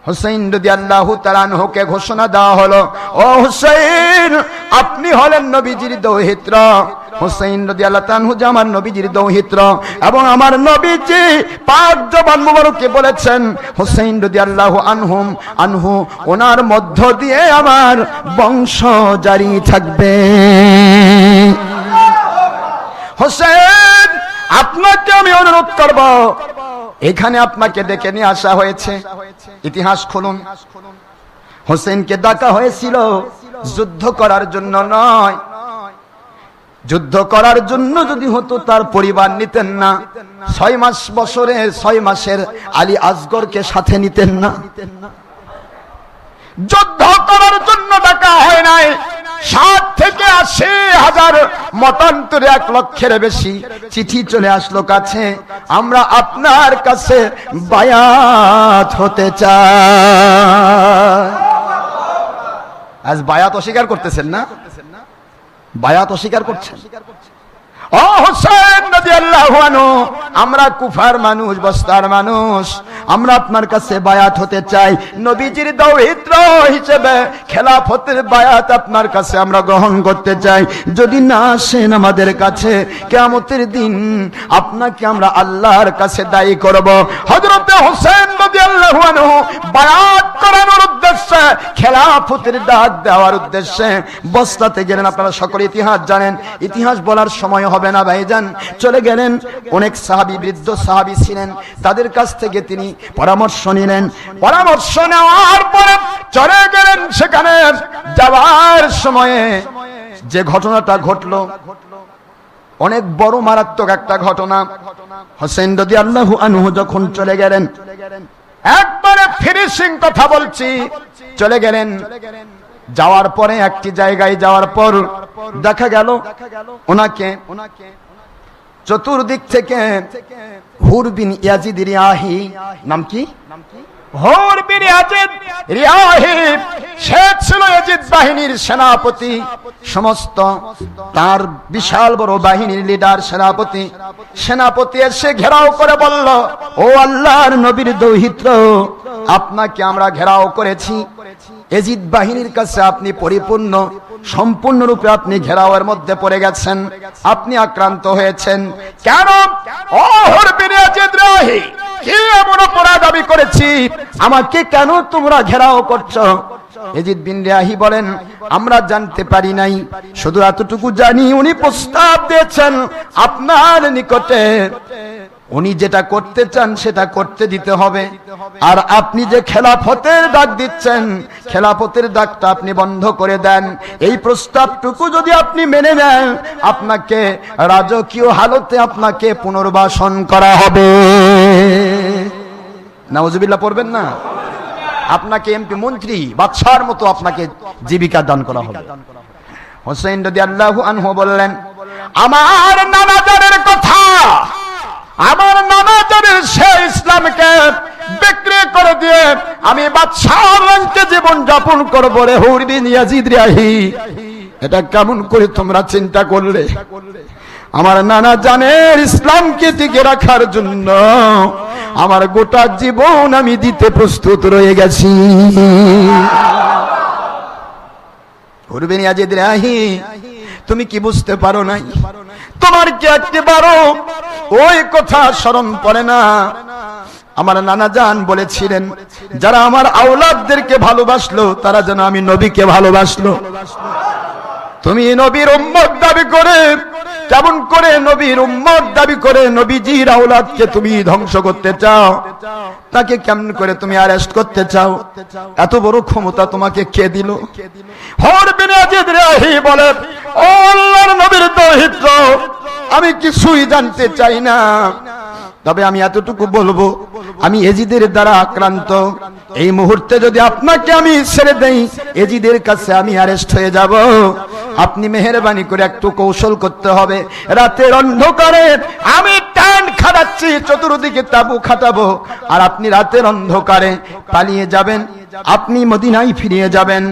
হুসাইন রাদিয়াল্লাহু তাআলা আনহুকে ঘোষণা দেওয়া হলো, ও হুসাইন, আপনি হলেন নবীজির দৌহিত্র। হুসাইন রাদিয়াল্লাহু তাআলা আনহু যে আমার নবীজির দৌহিত্র, এবং আমার নবীজি পাক জবান মুবারকে বলেছেন হুসাইন রাদিয়াল্লাহু আনহু ওনার মধ্য দিয়ে আমার বংশ জারি থাকবে। হুসাইন, আপনাকে আমি অনুরোধ করব, এখানে আপনাকে ডেকে নিয়ে আসা হয়েছে, ইতিহাস খুলুন। হোসেনকে ডাকা হয়েছিল যুদ্ধ করার জন্য নয়। যুদ্ধ করার জন্য যদি হতো তার পরিবার নিতেন না, 6 মাসের আলী আসগরকে সাথে নিতেন না। যুদ্ধ করার জন্য ডাকা হয় নাই। 60 থেকে 80,000 মতান্তরে 1 লক্ষের বেশি চিঠি চলে আসলো কাছে, আমরা আপনার কাছে বায়াত হতে চাই। আজ বায়াত অস্বীকার করতেছেন না? বায়াত অস্বীকার করছেন। ও হোসেন রাদিয়াল্লাহু আনহু, আমরা কুফার মানুষ, বস্তার মানুষ, আমরা আপনার কাছে বায়াত হতে চাই। নবীজির দৌহিত্র হিসেবে খেলাফতের বায়াত আপনার কাছে আমরা গ্রহণ করতে চাই। যদি না আসেন আমাদের কাছে, কিয়ামতের দিন আপনাকে আমরা আল্লাহর কাছে দায়ী করব। হযরতে হোসেন রাদিয়াল্লাহু আনহু বায়াত করানোর উদ্দেশ্যে, খেলাফতের ডাক দেওয়ার উদ্দেশ্যে বসরাতে গেলেন। আপনারা সকলে ইতিহাস জানেন, ইতিহাস বলার সময় হবে না ভাইজান। চলে গেলেন, অনেক সাহাবী, বৃদ্ধ সাহাবী ছিলেন, তাদের কাছ থেকে তিনি পরামর্শ নিলেন। পরামর্শ নেওয়ার পরে চলে গেলেন সেখানে। যাওয়ার সময়ে যে ঘটনাটা ঘটলো, অনেক বড় মারাত্মক একটা ঘটনা। হোসেন রাদিয়াল্লাহু আনহু যখন চলে গেলেন, একবারে ফিনিশিং কথা বলছি, চলে গেলেন। যাওয়ার পরে একটি জায়গায় যাওয়ার পর দেখা গেল ওনাকে চতুর্দিক থেকে হুর বিন ইয়াজিদ রিয়াহি, নাম কি? হুর বিন ইয়াজিদ রিয়াহি, সে ছিল ইয়াজিদ বাহিনীর সেনাপতি, সমস্ত তার বিশাল বড় বাহিনীর লিডার, সেনাপতি এসে ঘেরাও করে বলল, ও আল্লাহর নবীর দৌহিত্র, আপনাকে আমরা ঘেরাও করেছি। ইয়াজিদ বাহিনীর কাছে আপনি পরিপূর্ণ, সম্পূর্ণরূপে আপনি ঘেরাওয়ের মধ্যে পড়ে গেছেন, আপনি আক্রান্ত হয়েছেন। কেন? ও হুর বিন ইয়াজিদ রিয়াহি, কি এমন অপরাধ আমি করেছি, আমাকে কেন তোমরা ঘেরাও করছো? ইয়াজিদ বিন রিয়াহি বলেন, আমরা জানতে পারি নাই, শুধু এতটুকু জানি উনি প্রস্তাব দিয়েছেন আপনার নিকটে, উনি যেটা করতে চান সেটা করতে দিতে হবে। আর আপনি যে খেলাফতের ডাক দিচ্ছেন, খেলাফতের ডাকটা আপনি বন্ধ করে দেন। এই প্রস্তাবটুকু যদি আপনি মেনে নেন, আপনাকে রাজকীয় হালতে আপনাকে পুনর্বাসন করা হবে। নাউজুবিল্লাহ পড়বেন না? আপনাকে এমপি, মন্ত্রী, বাদশার মতো আপনাকে জীবিকা দান করা হবে। হোসেন রাদিয়াল্লাহু আনহু বললেন, আমার নানাজানের কথা, আমার নানাজানের সে ইসলামকে বিক্রি করে দিয়ে আমি বাদশার রঙে জীবন যাপন করবো রে হুর বিন ইয়াজিদ রিয়াহি। এটা কেমন করে তোমরা চিন্তা করলে? আমার নানা জানের ইসলামকে টিকে রাখার জন্য আমার গোটা জীবন আমি দিতে প্রস্তুত রয়ে গেছি। হুর বিন ইয়াজিদ রিয়াহি, তুমি কি বুঝতে পারো নাই? তোমার কি একবারও ওই কথা স্মরণ পড়ে না? আমার নানা জান বলেছিলেন, যারা আমার আওলাদদেরকে ভালোবাসলো তারা যেন আমি নবীকে ভালোবাসলো। তুমি নবীর উম্মত দাবি করে, কেমন করে নবীর উম্মত দাবি করে নবীজির আওলাদকে তুমি ধ্বংস করতে চাও? তাকে কেমন করে তুমি অ্যারেস্ট করতে চাও? এত বড় ক্ষমতা তোমাকে কে দিল? হুর বিন ইয়াজিদ রিয়াহি বলে, ও আল্লাহর নবীর দৌহিত্র, আমি কিছুই জানতে চাই না, তবে আমি এতটুকু বলবো, আমি ইয়াজিদের দ্বারা আক্রান্ত। এই মুহূর্তে যদি আপনাকে আমি ছেড়ে দেই, ইয়াজিদের কাছে আমি অ্যারেস্ট হয়ে যাব। আপনি মেহেরবানি করে একটু কৌশল করতে হবে। রাতের অন্ধকারে আমি টান খাটাচ্ছি, চতুর্দিকে তাবু খাটাবো, আর আপনি রাতের অন্ধকারে পালিয়ে যাবেন। আপনি মদিনায় ফিরে যাবেন।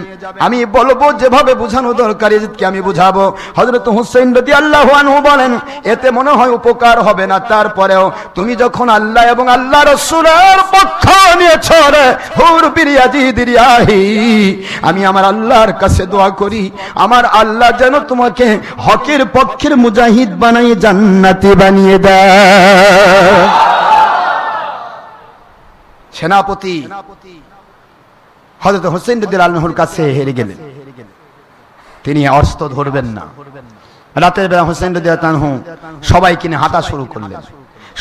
আমি বলবো যেভাবে বোঝানো দরকার এজিদকে আমি বুঝাবো। হযরত হুসাইন রাদিয়াল্লাহু আনহু বলেন, এতে মনে হয় উপকার হবে না, তারপরেও তুমি যখন আল্লাহ এবং আল্লাহ রাসূলের পক্ষ নিয়েছো রে হুর বীর ইয়াজিদ রিয়াহি, আমি আমার আল্লাহর কাছে দোয়া করি আমার আল্লাহ যেন তোমাকে হকের পক্ষের মুজাহিদ বানাই জান্নাতি বানিয়ে দেয়। সেনাপতি হযরত হুসাইন রাদিয়াল্লাহু আনহুর কাছে হেরে গেলেন, তিনি অস্ত্র ধরবেন না। রাতের বেলা হুসাইন রাদিয়াল্লাহু আনহু সবাইকে নিয়ে হাঁটা শুরু করলেন।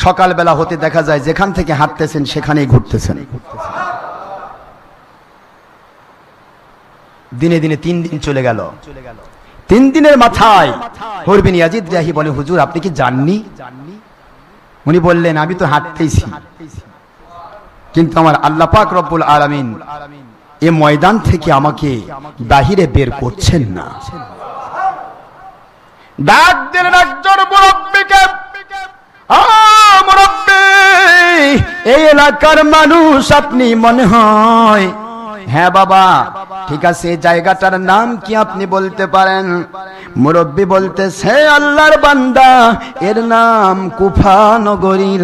সকালবেলা হতে দেখা যায় যেখান থেকে হাঁটতেছেন সেখানেই ঘুরতেছেন। দিনে দিনে 3 দিন চলে গেল। 3 দিনের মাথায় হুর বিন ইয়াজিদ রিয়াহি বলে, হুজুর আপনি কি জাননি? উনি বললেন, আমি তো হাঁটতেইছি, কিন্তু আমার আল্লাহ পাক রব্বুল আলামিন এই ময়দান থেকে আমাকে বাহিরে বের করছেন না। ডাক দিলেন একজন মুরব্বিকে, মুরব্বি এই এলাকার মানুষ আপনি মনে হয়? হ্যাঁ বাবা, ঠিক আছে, জায়গাটার নাম কি আপনি বলতে পারেন? মুরব্বি বলতেছে, আল্লাহর বান্দা, এর নাম কুফা নগরীর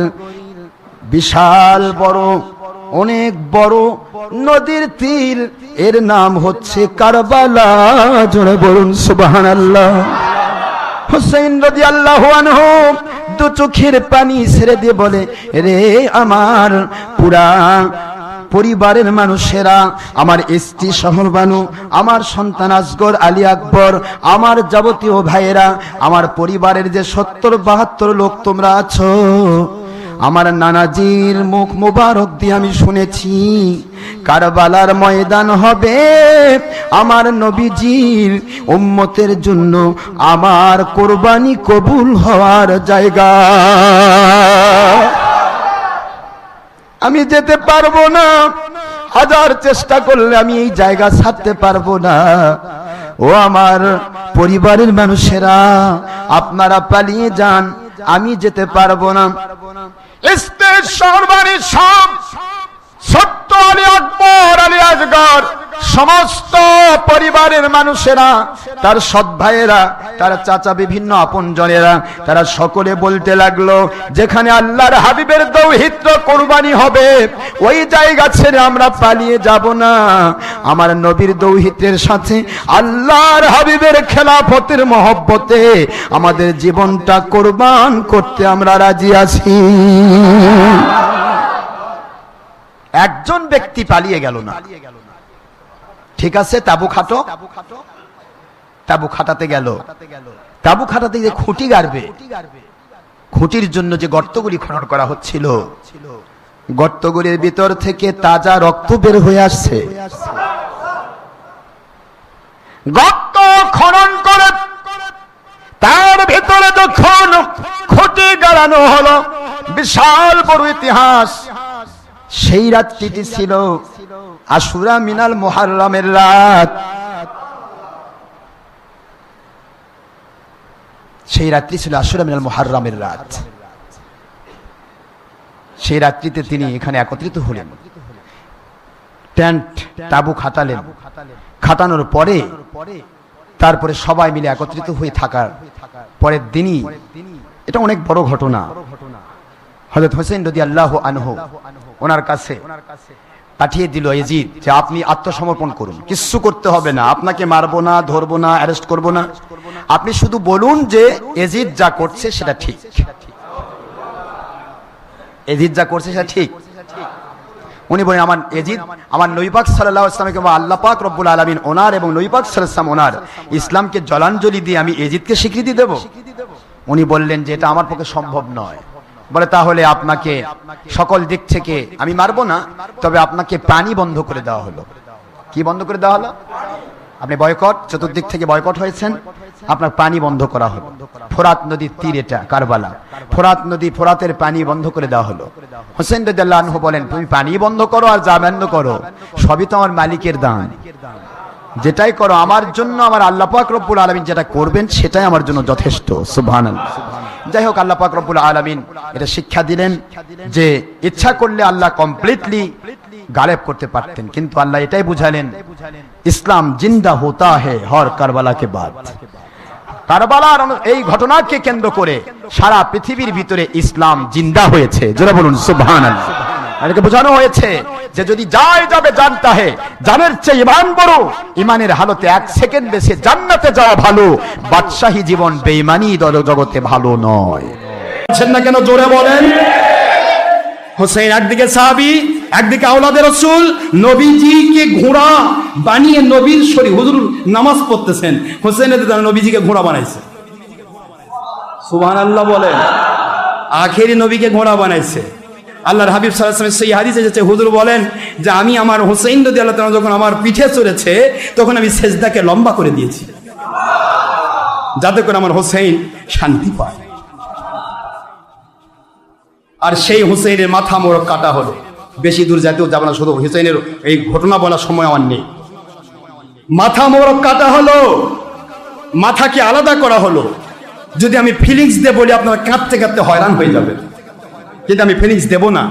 বিশাল বড়, অনেক বড় নদীর তীর, এর নাম হচ্ছে কারবালা। জোরে বলুন সুবহানাল্লাহ। হুসাইন রাদিয়াল্লাহু আনহু দু চোখের পানি ছেড়ে দিয়ে বলে, রে আমার পুরা পরিবারের মানুষেরা, আমার স্ত্রী শহর বানু, আমার সন্তান আসগর আলী আকবর, আমার যাবতীয় ভাইয়েরা, আমার পরিবারের যে 70-72 লোক তোমরা আছো, আমার নানাজির মুখ মুবারক দিয়ে আমি শুনেছি কারবালার ময়দান হবে আমার নবীজির উম্মতের জন্য আমার কুরবানি কবুল হওয়ার জায়গা। আমি যেতে পারবো না, হাজার চেষ্টা করলে আমি এই জায়গা ছাড়তে পারবো না। ও আমার পরিবারের মানুষেরা, আপনারা পালিয়ে যান, আমি যেতে পারবো না। সব ছোট্ট আলী আকবর, আলী আসগর, সমস্ত পরিবারের মানুষেরা, তার সৎ ভাইয়েরা, তার চাচা, বিভিন্ন আপনজনেরা, তারা সকলে বলতে লাগলো, যেখানে আল্লাহর হাবিবের দৌহিত্র কুরবানি হবে ওই জায়গা ছেড়ে আমরা পালিয়ে যাব না। আমার নবীর দৌহিত্রের সাথে আল্লাহর হাবিবের খেলাফতের মহব্বতে আমাদের জীবনটা কুরবান করতে আমরা রাজি আছি। একজন ব্যক্তি পালিয়ে গেল না। ঠিক আছে, তাবু খাটো, তাবু খাটাতে গেল। তাবু খাটাতে গিয়ে খুঁটি গাড়বে, খুঁটির জন্য যে গর্তগুলি খনন করা হচ্ছিল, গর্তগুলির ভিতর থেকে তাজা রক্ত বের হয়ে আসছে। গর্ত খনন করে তার ভিতরে যখন খুঁটি গাড়ানো হলো, বিশাল বড় ইতিহাস। সেই রাত্রিটি ছিল আশুরা মিনাল মুহাররমের রাত। সেই রাত্রি ছিল আশুরা মিনাল মুহাররমের রাত। সেই রাত্রিতে তিনি এখানে একত্রিত হলেন, টেন্ট তাবু খাটালেন। খাটানোর পরে তারপরে সবাই মিলে একত্রিত হয়ে থাকার পরের দিনই, এটা অনেক বড় ঘটনা, হযরত হুসাইন রাদিয়াল্লাহু আনহু ওনার কাছে পাঠিয়ে দিল ইয়াজিদ যে আপনি আত্মসমর্পণ করুন, কিচ্ছু করতে হবে না, আপনাকে মারবো না, ধরবো না, অ্যারেস্ট করবো না, আপনি শুধু বলুন যে ইয়াজিদ যা করছে সেটা ঠিক, ইয়াজিদ যা করছে সেটা ঠিক। উনি বলেন, আমার ইয়াজিদ আমার নবী পাক সাল্লাল্লাহু আলাইহি ওয়াসাল্লামকে বা আল্লাহ পাক রব্বুল আলামিন ওনার এবং নবী পাক সাল্লাল্লাহু আলাইহি ওয়াসাল্লাম ওনার ইসলামকে জলাঞ্জলি দিয়ে আমি ইয়াজিদকে স্বীকৃতি দেব? উনি বললেন যে এটা আমার পক্ষে সম্ভব নয়। বলে, তাহলে আপনাকে সকল দিক থেকে আমি মারবো না, তবে আপনাকে পানি বন্ধ করে দেওয়া হলো। কি বন্ধ করে দেওয়া হলো? আপনি বয়কট, চতুর্দিক থেকে বয়কট হয়েছেন, আপনার পানি বন্ধ করা হলো। ফোরাত নদীর তীর, এটা কারবালা, ফোরাত নদী, ফোরাতের পানি বন্ধ করে দেওয়া হলো। হুসাইন রাদিয়াল্লাহু আনহু বলেন, তুমি পানি বন্ধ করো আর যা বন্ধ করো, সবই তো আমার মালিকের দান, যেটাই করো আমার জন্য আমার আল্লাহ পাক রব্বুল আলামিন যেটা করবেন সেটাই আমার জন্য যথেষ্ট। সুবহানাল্লাহ। যাই হোক, আল্লাহ পাক রব্বুল আলামিন এটা শিক্ষা দিলেন যে ইচ্ছা করলে আল্লাহ কমপ্লিটলি গালেব করতে পারতেন, কিন্তু আল্লাহ এটাই বুঝালেন ইসলাম জিন্দা হোতা হে হর কারবালা কে বাদ। কারবালার এই ঘটনাকে কেন্দ্র করে সারা পৃথিবীর ভিতরে ইসলাম জিন্দা হয়েছে। জোরে বলুন সুবহানাল্লাহ। এটাকে বোঝানো হয়েছে যে যদি যায় যাবে জানতা হে, জানের চেয়ে ইমান বড়, ইমানের হালতে 1 সেকেন্ড বেশি জান্নাতে যাওয়া ভালো, বাদশাহী জীবন বেঈমানি জগতে ভালো নয়। বলছেন না কেন? জোরে বলেন। হোসেন একদিকে সাহাবী, একদিকে আওলাদে রাসূল, নবীজিকে ঘোড়া বানিয়ে নবীর শরীর, হুজুর নামাজ পড়তেছেন, হোসেনের দ্বারা নবীজিকে ঘোড়া বানাইছে। সুবহানাল্লাহ বলেন। আখেরি নবীকে ঘোড়া বানাইছে। আল্লাহর হাবিব সাল্লাল্লাহু আলাইহি ওয়াসাল্লাম সেই হাদিসে এসেছে, হুজুর বলেন যে আমি আমার হোসেন রাদিয়াল্লাহু তাআলা যখন আমার পিঠে চড়েছে তখন আমি সেজদাকে লম্বা করে দিয়েছি যাতে করে আমার হোসেন শান্তি পায়। আর সেই হোসেনের মাথা মোড়ক কাটা হলো। বেশি দূর যাতেও যাব না, শুধু হোসেনের এই ঘটনা বলার সময় আমার নেই। মাথা মোড়ক কাটা হলো, মাথাকে আলাদা করা হলো। যদি আমি ফিলিংস দিয়ে বলি আপনারা কাঁদতে কাঁদতে হয়রান হয়ে যাবে, কিন্তু আমি ফিলিংস দেব না।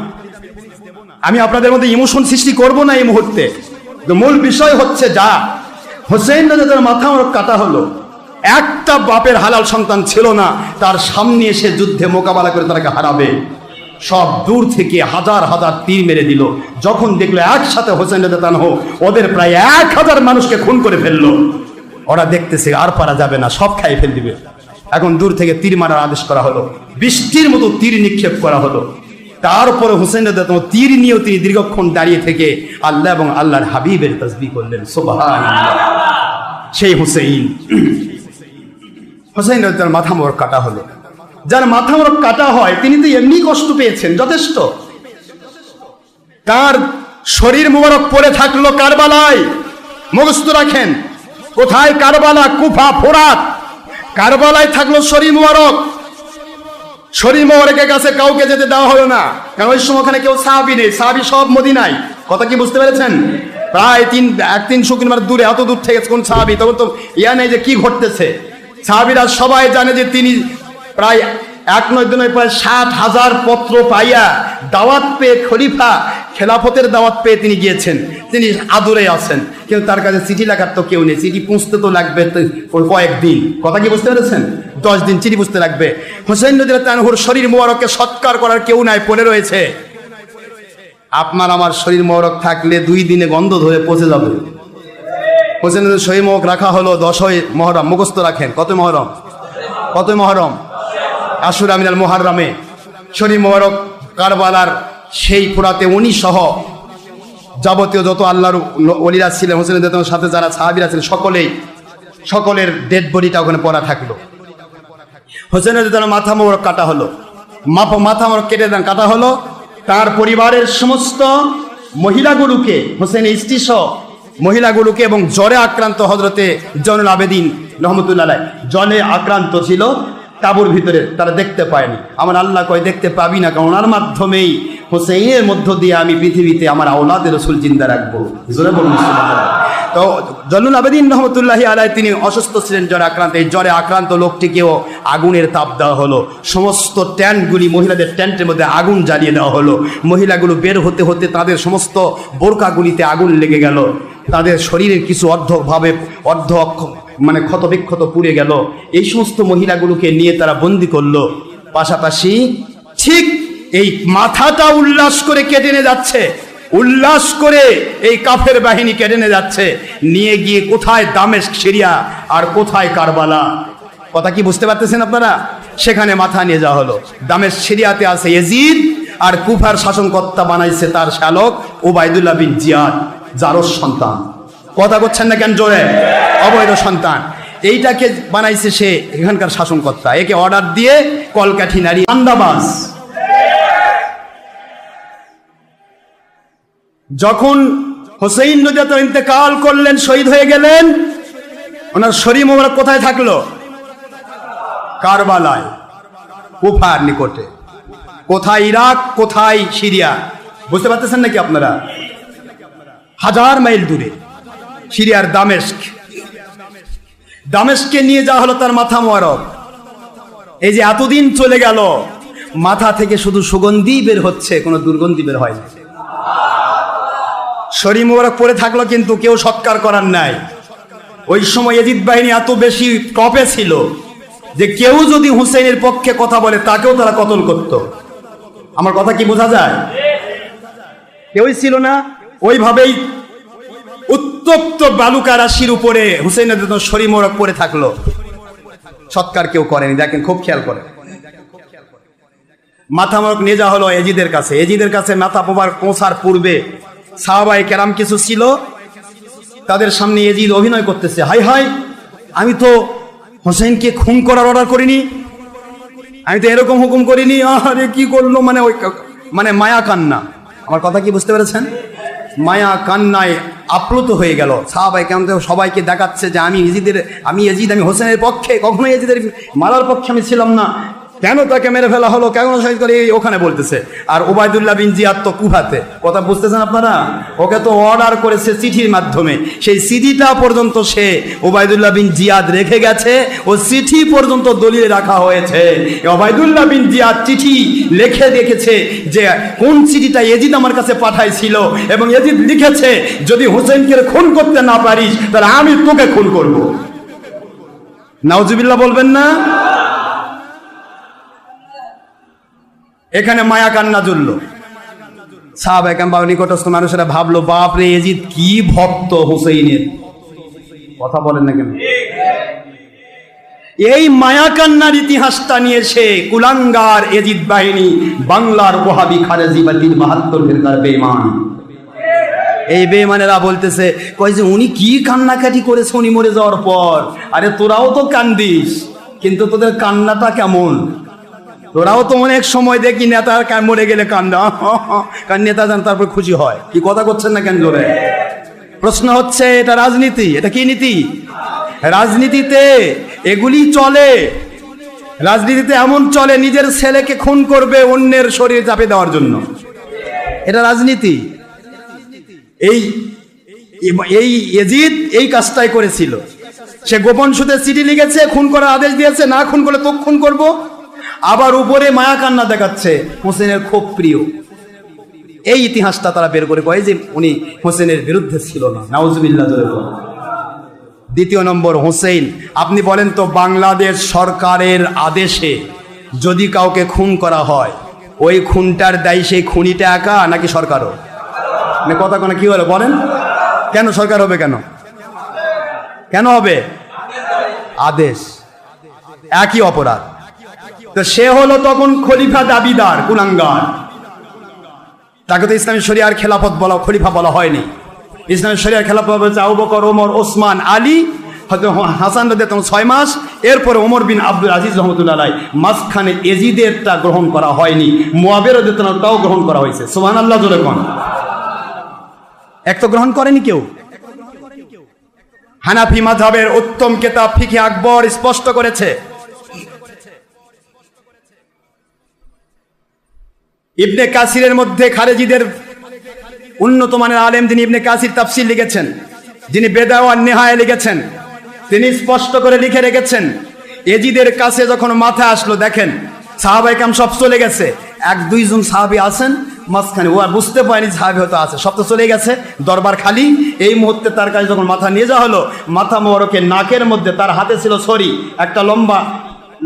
আমি আপনাদের মধ্যে ইমোশন সৃষ্টি করব না এই মুহূর্তে। মূল বিষয় হচ্ছে যা হোসেন রাদিয়াল্লাহু মাথা মোড়ক কাটা হলো, একটা বাপের হালাল সন্তান ছিল না তার সামনে এসে যুদ্ধে মোকাবেলা করে তাকে হারাবে। সব দূর থেকে হাজার হাজার তীর মেরে দিল। যখন দেখলো একসাথে হোসেন রাদিয়াল্লাহু আনহু ওদের প্রায় 1000 মানুষকে খুন করে ফেললো, ওরা দেখতেছে আর পারা যাবে না, সব খাই ফেল দিবে। এখন দূর থেকে তীর মারার আদেশ করা হলো, বৃষ্টির মতো তীর নিক্ষেপ করা হলো। তারপরে হোসেন রাদিয়াল্লাহু আনহু তীর নিয়েও তিনি দীর্ঘক্ষণ দাঁড়িয়ে থেকে আল্লাহ এবং আল্লাহর হাবিবের তাসবিহ করলেন। সুবহানাল্লাহ। সেই হোসেন রাদিয়াল্লাহু মাথা মোড়ক কাটা হলো। যার মাথা মোড়ক কাটা হয় তিনি তো এমনি কষ্ট পেয়েছেন যথেষ্ট, তার শরীর মোবারক পড়ে থাকলো কারবালায়। মুখস্থ রাখেন, কোথায়? কারবালা, কুফা, ফোরাত। কারবালায় থাকলো শরীর মোবারক। শরীর মোবারকের কাছে কাউকে যেতে দেওয়া হলো না, কারণ ওই সময় ওখানে কেউ সাহাবী নেই, সাহাবী সব মদিনায়। কথা কি বুঝতে পেরেছেন? প্রায় 1-300 কিলোমিটার দূরে, এত দূর থেকে কোন সাহাবী? তখন তো ইয়া নেই যে কি ঘটতেছে। সাহাবীরা সবাই জানে যে তিনি প্রায় 1-9 দিনের প্রায় 60,000 পত্র পাইয়া দাওয়াত পেয়ে, খলিফা খেলাফতের দাওয়াত পেয়ে তিনি গিয়েছেন, তিনি আদরে আছেন, কিন্তু তার কাছে চিঠি লেখার তো কেউ নেই। চিঠি পৌঁছতে তো লাগবে কয়েকদিন। কথা কি বুঝতে পেরেছেন? 10 দিন চিঠি বুঝতে লাগবে। হোসেন রাদিয়াল্লাহু আনহুর শরীর মোবারককে সৎকার করার কেউ নাই, পড়ে রয়েছে। আপনার আমার শরীর মোবারক থাকলে 2 দিনে গন্ধ ধরে পচে যাবে। হোসেনের শরীর মোবারক রাখা হলো 10ই মুহররম। মুখস্থ রাখেন, কত মুহররম? কত মুহররম? আশুরা মিনাল মুহাররমে শরীর মোবারক কারবালার সেই ফোরাতে উনি সহ যাবতীয় যত আল্লাহর ওলিরা ছিলেন, হোসেন রাদিয়াল্লাহু সাথে যারা সাহাবীরা ছিলেন, সকলের ডেড বডিটা ওখানে পড়া থাকলো। হোসেন রাদিয়াল্লাহু মাথা মোবারক কাটা হলো, মাথা মোবারক কেটে কাটা হলো। তার পরিবারের সমস্ত মহিলাগুলোকে, হোসেন স্ত্রী সহ মহিলাগুলোকে, এবং জ্বরে আক্রান্ত হযরতে জয়নুল আবেদিন রহমতুল্লাহ আলাইহি জ্বরে আক্রান্ত ছিল তাঁবুর ভিতরে, তারা দেখতে পায়নি। আমার আল্লাহ কয় দেখতে পাবি না, কারণ ওনার মাধ্যমেই হোসেনের মধ্য দিয়ে আমি পৃথিবীতে আমার আওলাদে রাসূল জিন্দা রাখবো। জোরে বলুন সুবহানাল্লাহ। তো জয়নুল আবেদিন রহমতুল্লাহি আলাইহি তিনি অসুস্থ ছিলেন, জ্বরে আক্রান্ত। এই জ্বরে আক্রান্ত লোকটিকেও আগুনের তাপ দেওয়া হলো। সমস্ত ট্যান্টগুলি, মহিলাদের ট্যান্টের মধ্যে আগুন জ্বালিয়ে দেওয়া হলো। মহিলাগুলো বের হতে হতে তাদের সমস্ত বোরকাগুলিতে আগুন লেগে গেল। তাদের শরীরের কিছু মানে ক্ষত বিক্ষত পুড়ে গেল। এই সমস্ত মহিলাগুলোকে নিয়ে তারা বন্দি করলো। পাশাপাশি ঠিক এই মাথাটা উল্লাস করে কেটে নিয়ে যাচ্ছে, উল্লাস করে এই কাফের বাহিনী কেটে নিয়ে যাচ্ছে। নিয়ে গিয়ে কোথায়? দামেস্ক, সিরিয়া, আর কোথায়? কারবালা। কথা কি বুঝতে পারতেছেন আপনারা? সেখানে মাথা নিয়ে যাওয়া হলো। দামেস্ক সিরিয়াতে আছে ইয়াজিদ, আর কুফার শাসনকর্তা বানাইছে তার শালক উবাইদুল্লাহ বিন জিয়াদ, জারস সন্তান। কথা করছেন না কেন জোরে? অবৈধ সন্তান। এইটাকে বানাইছে সে এখানকার শাসনকর্তা। একে অর্ডার দিয়ে কলকাঠি নারী আন্দাবাস। যখন হোসেন রাদিয়াল্লাহু ইন্তেকাল করলেন, শহীদ হয়ে গেলেন, ওনার শরীর মোবারক কোথায় থাকলো? কারবালায়, কুফার নিকটে। কোথায়? ইরাক, কোথায়? সিরিয়া। বুঝতে পারতেছেন নাকি আপনারা? 1000 মাইল দূরে সিরিয়ার দামেস্কে নিয়ে যাওয়া হলো তার মাথা মোবারক। এই যে এতদিন চলে গেল, মাথা থেকে শুধু সুগন্ধি বের হচ্ছে, কোনো দুর্গন্ধি বের হয়নি। শরী মুবারক পড়ে থাকলো, কিন্তু কেউ সৎকার করার নাই। ওই সময় এজিদ বাহিনী এত বেশি টপে ছিল যে কেউ যদি হুসেনের পক্ষে কথা বলে তাকেও তারা কতল করত। আমার কথা কি বোঝা যায়? কেউই ছিল না। ওইভাবেই উত্তপ্ত বালুকা রাশির উপরে হুসেনের শরী মুবারক পড়ে থাকলো, সৎকার কেউ করেনি। দেখেন, খুব খেয়াল করে। মাথা মোবারক নিয়ে যাওয়া হলো এজিদের কাছে। এজিদের কাছে মাথা মোবারক পৌঁছার পূর্বে সাহাবায়ে কেরাম কিছু ছিল, তাদের সামনে এজিদ অভিনয় করতেছে, হাই হাই, আমি তো হোসেনকে খুন করার অর্ডার করিনি, আমি তো এরকম হুকুম করিনি, আরে কি করলো, মানে মায়া কান্না। আমার কথা কি বুঝতে পেরেছেন? মায়া কান্নায় আপ্লুত হয়ে গেল। সাহাবায়ে কেরাম সবাইকে দেখাচ্ছে যে আমি এজিদ, আমি হোসেনের পক্ষে, কখনোই এজিদের মারার পক্ষে আমি ছিলাম না, কেন তাকে মেরে ফেলা হলো, কেন শহীদ করে, ওখানে বলতেছে। আর ওবায়দুল্লাহ বিন জিয়াদ তো কুফাতে, কথা বুঝতেছেন আপনারা? ওকে তো অর্ডার করেছে চিঠির মাধ্যমে, সেই চিঠিটা পর্যন্ত সে ওবায়দুল্লাহ বিন জিয়াদ রেখে গেছে, ও চিঠি পর্যন্ত দলিলে রাখা হয়েছে। ওবায়দুল্লাহ বিন জিয়াদ চিঠি লিখে রেখেছে যে কোন চিঠিটা এজিদ আমার কাছে পাঠাইছিল, এবং এজিদ লিখেছে যদি হোসেনকে খুন করতে না পারিস তাহলে আমি তোকে খুন করব। নাউজুবিল্লাহ বলবেন না? এখানে মায়া কান্না জ্বলল। সাহাবায়ে কেরাম বা নিকটস্থ মানুষেরা ভাবলো, বাপ রে, এজিদ কি ভক্ত হোসেইনের, কথা বলেন না কেন? এই মায়া কান্নার ইতিহাসটা নিয়ে সে কুলাঙ্গার এজিদ বাহিনী বাংলার ওয়াহাবি খারেজি বা 72 ফিরকার বেঈমান, এই বেঈমানেরা বলতেছে, কয় যে উনি কি কান্নাকাটি করেছে উনি মরে যাওয়ার পর। আরে তোরাও তো কান্দিস, কিন্তু তোদের কান্নাটা কেমন? তোরাও তো অনেক সময় দেখি নেতার মরে গেলে কান্দা, কারণ নেতা যান তারপর খুশি হয়। কি কথা করছেন না কেন জোরে? প্রশ্ন হচ্ছে, এটা রাজনীতি, এটা কি নীতি? রাজনীতিতে এগুলি চলে। রাজনীতিতে এমন চলে, নিজের ছেলেকে খুন করবে অন্যের শরীরে চাপে দেওয়ার জন্য, এটা রাজনীতি। এই এজিদ এই কাজটাই করেছিল। সে গোপন সূত্রে চিঠি লিখেছে, খুন করার আদেশ দিয়েছে, না খুন করলে তো খুন করব। আবার উপরে মায়া কান্না দেখাচ্ছে, হোসেনের খুব প্রিয়। এই ইতিহাসটা তারা বের করে কয় যে উনি হোসেনের বিরুদ্ধে ছিল না। নাউজুবিল্লাহ জোরে বলেন। দ্বিতীয় নম্বর, হোসেন, আপনি বলেন তো, বাংলাদেশ সরকারের আদেশে যদি কাউকে খুন করা হয়, ওই খুনটার দায়ী সেই খুনিটা একা নাকি সরকারও? মানে কথা কোনো কি হলো বলেন? কেন সরকার হবে? কেন হবে? আদেশ, একই অপরাধ। তো সে হলো তখন খলিফা দাবিদার, কুলাঙ্গার। তাকে তো ইসলামী শরিয়ার খেলাফত বলা, খলিফা বলা হয়নি। ইসলামী শরিয়ার খেলাফত বলছে আবু বকর, ওমর, ওসমান, আলী, হাসান রাদিয়াল্লাহু 6 মাস, এরপরে ওমর বিন আব্দুল আজিজ রহমতুল্লাহ আলাইহি। মাঝখানে এজিদেরটা গ্রহণ করা হয়নি, মুয়াবিয়া রাদিয়াল্লাহু তাও গ্রহণ করা হয়েছে। সুবহানাল্লাহ জোরে কোন? এক তো গ্রহণ করেনি কেউ। হানাফি মাযহাবের উত্তম কিতাব ফিকহে আকবর স্পষ্ট করেছে, ইবনে কাসিরের মধ্যে খারেজিদের উন্নত মানের আলেম যিনি ইবনে কাসির তাফসীর লিখেছেন, যিনি বেদায়া ওয়ান নিহায়া লিখেছেন, তিনি স্পষ্ট করে লিখে রেখেছেন, এজিদের কাছে যখন মাথা আসলো, দেখেন সাহাবায়ে কেরাম সব চলে গেছে, 1-2 জন সাহাবী আছেন মাঝখানে, ও আর বুঝতে পারেনি সাহাবী হয়তো আছে, সব তো চলে গেছে, দরবার খালি। এই মুহূর্তে তার কাছে যখন মাথা নিয়ে যাওয়া হলো, মাথা মোবারকের নাকের মধ্যে তার হাতে ছিল ছড়ি, একটা লম্বা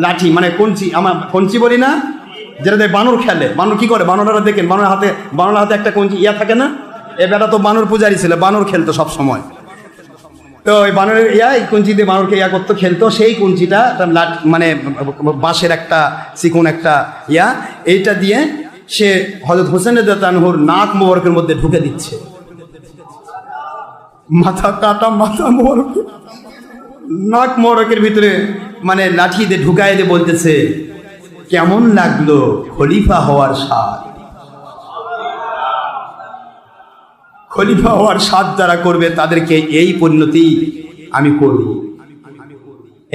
লাঠি, মানে কঞ্চি, আমরা কঞ্চি বলি না, যেটা বানর খেলে, বানর কি করে, বানররা দেখেন, বানরের হাতে একটা কঞ্চি থাকে না, এ বেটা তো বানর পূজারি ছিল, বানর খেলতো সব সময়। তো ওই বানরের এই কঞ্চি দিয়ে বানরকে করতো, খেলতো। সেই কঞ্চিটা মানে বাঁশের একটা চিকন একটা এইটা দিয়ে সে হযরত হোসেন রাদিয়াল্লাহু আনহুর নাক মোবারকের মধ্যে ঢুকে দিচ্ছে। মাথা কাটা, মাথা মোবারক নাক মোবারকের ভিতরে মানে লাঠি দিয়ে ঢুকাই দিয়ে বলতেছে, কেমন লাগলো খলিফা হওয়ার স্বাদ? খলিফা হওয়ার স্বাদ যারা করবে তাদেরকে এই পরিণতি আমি করব।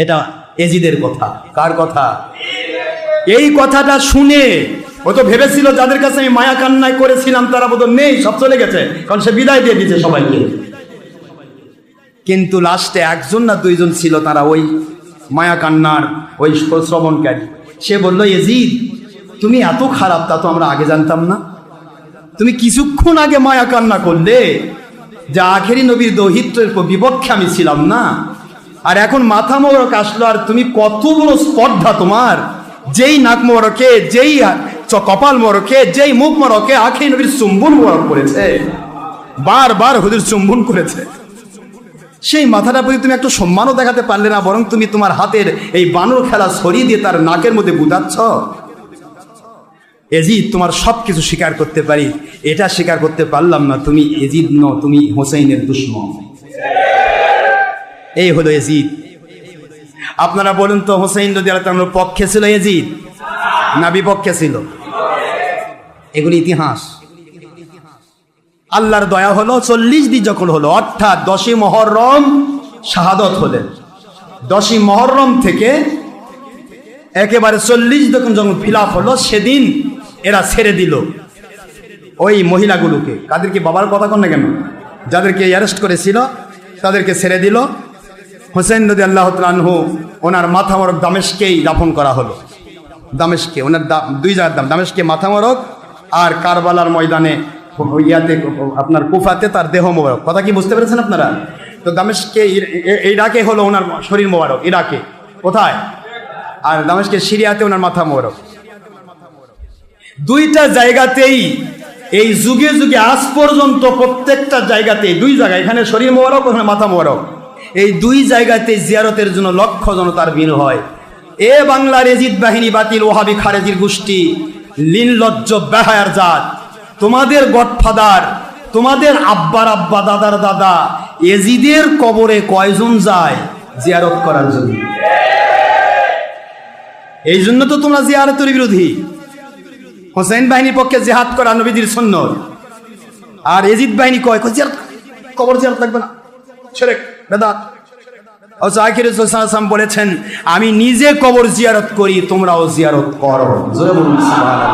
এটা এজিদের কথা। কার কথা? এই কথাটা শুনে ও তো ভেবেছিল যাদের কাছে আমি মায়া কান্নায় করেছিলাম তারা বোধহয় নেই, সব চলে গেছে, কারণ সে বিদায় দিয়ে দিয়েছে সবাইকে। কিন্তু লাস্টে 1জন না 2জন ছিল, তারা ওই মায়া কান্নার ওই শ্রবণকারী। সে বলল, এজিদ তুমি এত খারাপ তা তো আমরা আগে জানতাম না, তুমি কিছুক্ষণ আগে মায়া কান্না করলে যে আখেরি নবীর দৌহিত্রের বিপক্ষে আমি ছিলাম না, আর এখন মাথা মোবারক আসলো, আর তুমি কত বড় স্পর্ধা তোমার, যেই নাক মোবারকে, যেই কপাল মোবারকে, যেই মুখ মোবারকে আখেরি নবীর চুম্বন মোবারক করেছে, বারবার হুজুর চুম্বন করেছে, সেই মাথাটা প্রতি তুমি একটু সম্মানও দেখাতে পারলে না, বরং তুমি তোমার হাতের এই বানর খেলা ছড়িয়ে দিয়ে তার নাকের মধ্যে বুঝাচ্ছ। এজিদ, তোমার সব কিছু স্বীকার করতে পারি, এটা স্বীকার করতে পারলাম না তুমি এজিদ ন, তুমি হোসেইনের দুশমন। এই হলো এজিদ। আপনারা বলুন তো, হোসেইন রাদিয়াল্লাহু তাআলার পক্ষে ছিল এজিদ না বিপক্ষে ছিল? এগুলি ইতিহাস। আল্লাহর দয়া হলো 40 দিন যখন হলো, অর্থাৎ 10ই মুহররম শাহাদত হলেন, 10ই মুহররম থেকে একেবারে 40 যখন খিলাফ হলো, সেদিন এরা ছেড়ে দিল ওই মহিলাগুলোকে। কাদেরকে? বাবার কথা কন না কেন? যাদেরকে অ্যারেস্ট করেছিল তাদেরকে ছেড়ে দিল। হোসেন রাদিয়াল্লাহু তাআলা আনহু, ওনার মাথা মোবারক দামেস্কেই দাফন করা হলো। দামেস্কে ওনার দুই জায়গার দাম, দামেস্কে মাথা মোবারক, আর কারবালার ময়দানে ইয়াতে আপনার কুফাতে তার দেহ মোবারক। কথা কি বুঝতে পেরেছেন আপনারা? তো দামেস্কে ইরাকে হলো ওনার শরীর মোবারক, ইরাকে কোথায়, আর দামেস্কে সিরিয়াতে ওনার মাথা মোবারক। দুইটা জায়গাতেই এই যুগে যুগে আজ পর্যন্ত প্রত্যেকটা জায়গাতেই, দুই জায়গায়, এখানে শরীর মোবারক, ওখানে মাথা মোবারক, এই দুই জায়গাতে জিয়ারতের জন্য লক্ষ জনতার ভিড় হয়। এ বাংলার এজিদ বাহিনী বাতিল ওহাবি খারেজির গোষ্ঠী, লিনলজ্জ বেহায়ার জাত, তোমাদের গডফাদার, তোমাদের আব্বার আব্বা, দাদার দাদা এজিদের কবরে কয়জন যায় জিয়ারত করার জন্য? এই জন্য তো তোমরা জিয়ারতের বিরোধী। হোসেন বাহিনীর পক্ষে জিহাদ করা নবীজির সুন্নত, আর এজিদ বাহিনী কয় জিয়ারত, কবর জিয়ারত লাগবে না, শিরক বেদাত। আখির রাসূল সাল্লাল্লাহু আলাইহি ওয়াসাল্লাম বলেছেন, আমি নিজে কবর জিয়ারত করি, তোমরাও জিয়ারত করো। জোরে বলুন সুবহানাল্লাহ।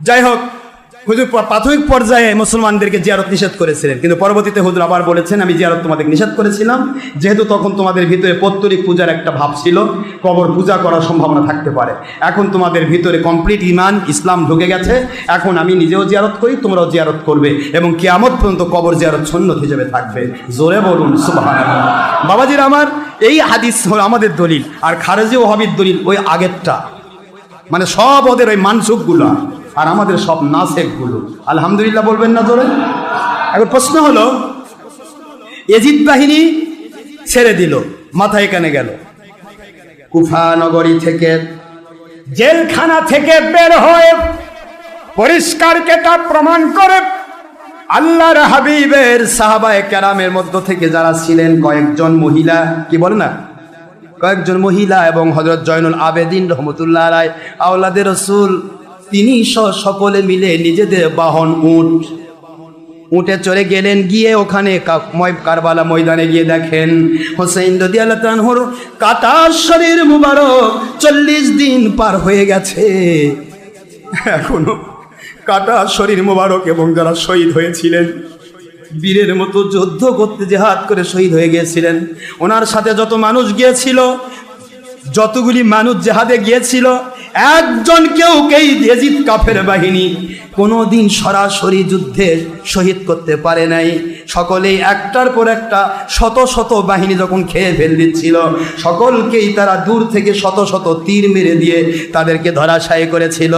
যাই হোক, হুজুর প্রাথমিক পর্যায়ে মুসলমানদেরকে জিয়ারত নিষেধ করেছিলেন, কিন্তু পরবর্তীতে হুজুর আবার বলেছেন, আমি জিয়ারত তোমাদের নিষেধ করেছিলাম, যেহেতু তখন তোমাদের ভিতরে পৌত্তলিক পূজার একটা ভাব ছিল, কবর পূজা করার সম্ভাবনা থাকতে পারে। এখন তোমাদের ভিতরে কমপ্লিট ইমান ইসলাম ঢুকে গেছে, এখন আমি নিজেও জিয়ারত করি, তোমরাও জিয়ারত করবে, এবং কিয়ামত পর্যন্ত কবর জিয়ারত সুন্নত হিসেবে থাকবে। জোরে বলুন সুবহানাল্লাহ। বাবাজির আমার, এই হাদিস হলো আমাদের দলিল, আর খারেজি ওয়াহাবির দলিল ওই আগেরটা, মানে সব ওদের ওই মানসুকগুলো, আর আমাদের সব নাসেকগুলো। আলহামদুলিল্লাহ বলবেন না জোরে? এখন প্রশ্ন হলো, এজিদ বাহিনী ছেড়ে দিল, মাথায় কানে গেল, কুফা নগরী থেকে, জেলখানা থেকে বের হয়ে পরিষ্কার কেতাব প্রমাণ করে আল্লাহর হাবিবের সাহাবায়ে কেরামের মধ্য থেকে যারা ছিলেন কয়েকজন মহিলা, কি বলে না, কয়েকজন মহিলা এবং হযরত জয়নুল আবেদিন রহমতুল্লাহ আলাইহি আওলাদে রাসূল, তিনি সকলে মিলে নিজেদের বাহন উঠে চলে গেলেন। গিয়ে ওখানে কারবালা ময়দানে গিয়ে দেখেন হোসেন রাদিয়াল্লাহু তাআলা আনহুর কাটা শরীর মুবারক 40 দিন পার হয়ে গেছে, এখনো কাটা শরীর মুবারক, এবং যারা শহীদ হয়েছিলেন, বীরের মতো যুদ্ধ করতে জিহাদ করে শহীদ হয়ে গিয়েছিলেন, ওনার সাথে যত মানুষ গিয়েছিল, যতগুলি মানুষ জিহাদে গিয়েছিল, একজনকেও এজিদ কাফের বাহিনী কোনোদিন সরাসরি যুদ্ধে শহীদ করতে পারে নাই। সকলেই একটার পর একটা শত শত বাহিনী যখন খেয়ে ফেল দিচ্ছিল, সকলকেই তারা দূর থেকে শত শত তীর মেরে দিয়ে তাদেরকে ধরাশায়ী করেছিল।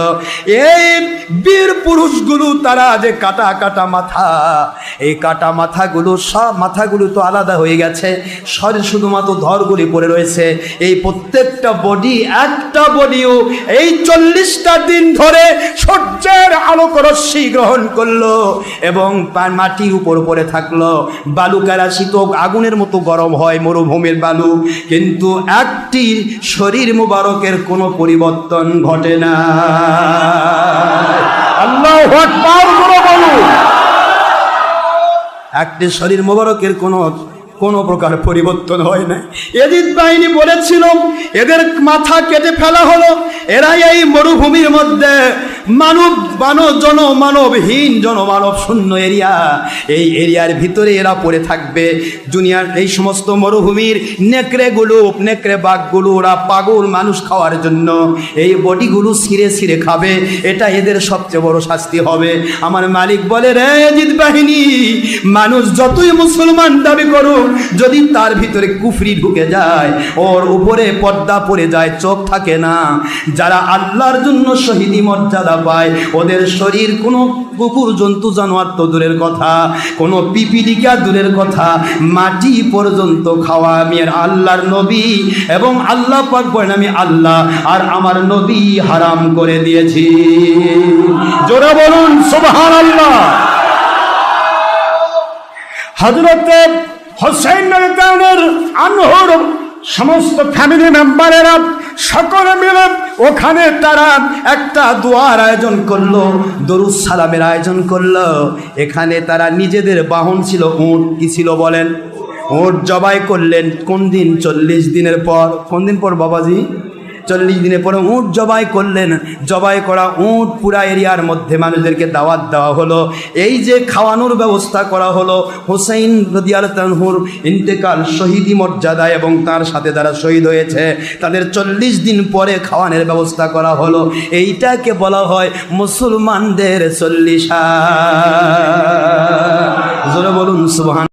এই বীর পুরুষগুলো, তারা যে কাটা কাটা মাথা, এই কাটা মাথাগুলো, সব মাথাগুলো তো আলাদা হয়ে গেছে, শুধুমাত্র ধরগুলি পড়ে রয়েছে। এই প্রত্যেকটা বডি, একটা বডিও এই 40টা দিন ধরে সূর্যের আলোক রশ্মি গ্রহণ করলো, এবং মাটির উপর পড়ে থাকলো। বালুকারা শীত আগুনের মতো গরম হয়, মরুভূমির বালু, কিন্তু একটি শরীর মুবারকের কোনো পরিবর্তন ঘটে না। আল্লাহু আকবার বলুন। একটি শরীর মুবারকের কোনো কোনো প্রকার পরিবর্তন হয় না। এজিদ বাহিনী বলেছিল এদের মাথা কেটে ফেলা হলো, এরা এই মরুভূমির মধ্যে জনমানবহীন জনমানব শূন্য এরিয়া, এই এরিয়ার ভিতরে এরা পড়ে থাকবে। দুনিয়ার এই সমস্ত মরুভূমির নেকড়ে বাঘগুলো ওরা পাগল মানুষ খাওয়ার জন্য এই বডিগুলো ছিঁড়ে খাবে, এটা এদের সবচেয়ে বড় শাস্তি হবে। আমার মালিক বলে, রে এজিদ বাহিনী, মানুষ যতই মুসলমান দাবি করুক, যদি তার ভিতরে কুফরি ঢুকে যায়, ওর উপরে পর্দা পড়ে যায়, চোখ থাকে না, যারা আল্লাহর জন্য শহীদি মর্যাদা পায়, ওদের শরীর কোনো কুকুর জন্তু জানোয়ার তো দূরের কথা, কোনো পিপিলিকা দূরের কথা, মাটি পর্যন্ত খাওয়া আমি আর আল্লাহর নবী এবং আল্লাহ পাক বলেন আমি আল্লাহ আর আমার নবী হারাম করে দিয়েছি। জোরে বলুন সুবহানাল্লাহ। হযরতে হোসেন রাদিয়াল্লাহু আনহুর সমস্ত ফ্যামিলি মেম্বারেরা সকলে মিলে ওখানে তারা একটা দোয়ার আয়োজন করলো, দরুদ সালামের আয়োজন করলো। এখানে তারা নিজেদের বাহন ছিল উট, কি ছিল বলেন? উট জবাই করলেন। কোন দিন? 40 দিনের পর। কোন দিন পর বাবাজি? 40 দিনের পরে উট জবাই করলেন। জবাই করা উট পুরা এরিয়ার মধ্যে মানুষদেরকে দাওয়াত দেওয়া হলো। এই যে খাওয়ানোর ব্যবস্থা করা হলো, হুসাইন রাদিয়াল্লাহু আনহুর ইন্তেকাল শহীদি মর্যাদা এবং তার সাথে যারা শহীদ হয়েছে তাদের 40 দিন পরে খাওয়ানোর ব্যবস্থা করা হলো। এইটাকে বলা হয় মুসলমানদের 40। জোরে বলুন সুবহান।